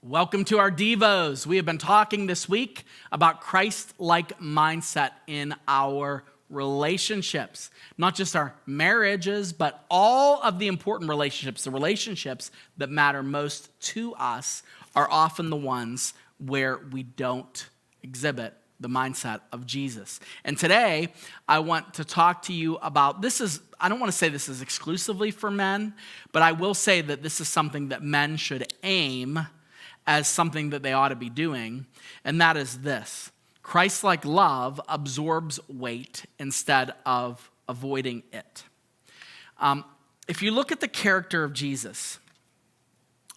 Welcome to our Devos. We have been talking this week about Christ-like mindset in our relationships. Not just our marriages, but all of the important relationships. The relationships that matter most to us are often the ones where we don't exhibit the mindset of Jesus. And today, I want to talk to you about, I don't want to say this is exclusively for men, but I will say that this is something that men should aim as something that they ought to be doing, and that is this. Christ-like love absorbs weight instead of avoiding it. If you look at the character of Jesus,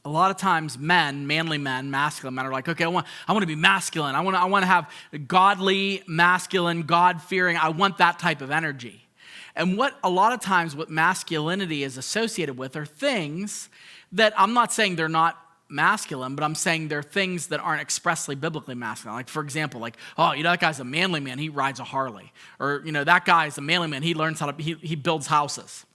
a lot of times men, manly men, masculine men are like, okay, I want to be masculine. I want to have godly, masculine, God-fearing. I want that type of energy. And what masculinity is associated with are things that I'm not saying they're not masculine, but I'm saying they're things that aren't expressly biblically masculine. Like, for example, that guy's a manly man, he rides a Harley. Or, that guy is a manly man, he learns he builds houses.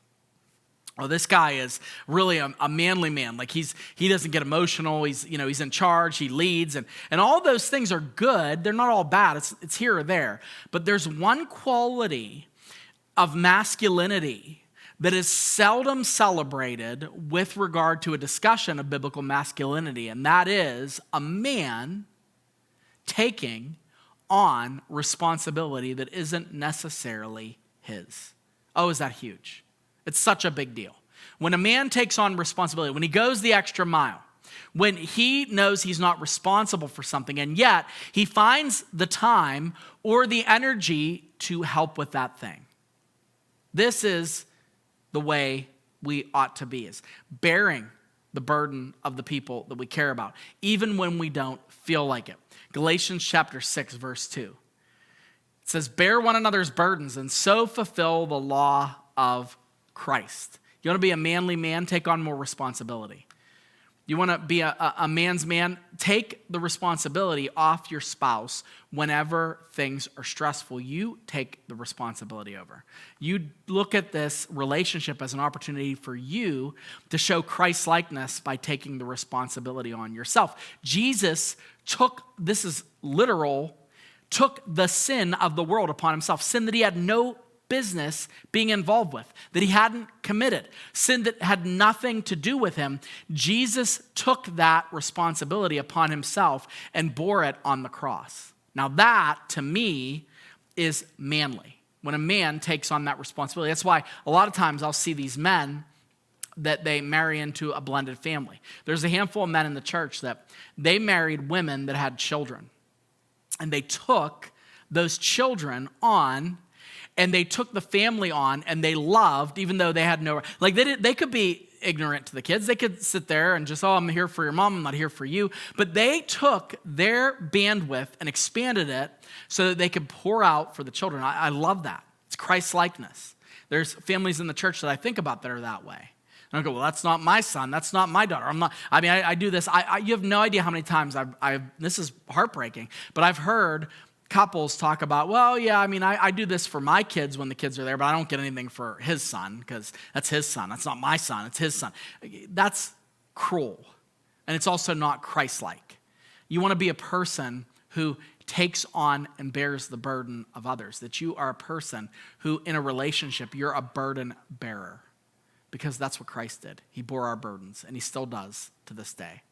Oh, this guy is really a manly man. Like he doesn't get emotional. He's in charge. He leads, and all those things are good. They're not all bad. It's here or there. But there's one quality of masculinity that is seldom celebrated with regard to a discussion of biblical masculinity, and that is a man taking on responsibility that isn't necessarily his. Oh, is that huge? It's such a big deal. When a man takes on responsibility, when he goes the extra mile, when he knows he's not responsible for something, and yet he finds the time or the energy to help with that thing. This is the way we ought to be, is bearing the burden of the people that we care about, even when we don't feel like it. Galatians chapter 6, verse 2. It says, bear one another's burdens and so fulfill the law of Christ. You want to be a manly man? Take on more responsibility. You want to be a man's man? Take the responsibility off your spouse whenever things are stressful. You take the responsibility over. You look at this relationship as an opportunity for you to show Christ-likeness by taking the responsibility on yourself. Jesus took the sin of the world upon himself, sin that he had no business being involved with, that he hadn't committed, sin that had nothing to do with him. Jesus took that responsibility upon himself and bore it on the cross. Now that, to me, is manly. When a man takes on that responsibility. That's why a lot of times I'll see these men that they marry into a blended family. There's a handful of men in the church that they married women that had children. And they took those children on, and they took the family on, and they loved, even though they had they could be ignorant to the kids. They could sit there and just, I'm here for your mom, I'm not here for you. But they took their bandwidth and expanded it so that they could pour out for the children. I love that. It's Christ-likeness. There's families in the church that I think about that are that way. And I go, well, that's not my son. That's not my daughter. I do this. You have no idea how many times this is heartbreaking, but I've heard couples talk about, I do this for my kids when the kids are there, but I don't get anything for his son because that's his son. That's not my son. It's his son. That's cruel. And it's also not Christ-like. You want to be a person who takes on and bears the burden of others, that you are a person who, in a relationship, you're a burden bearer, because that's what Christ did. He bore our burdens, and he still does to this day.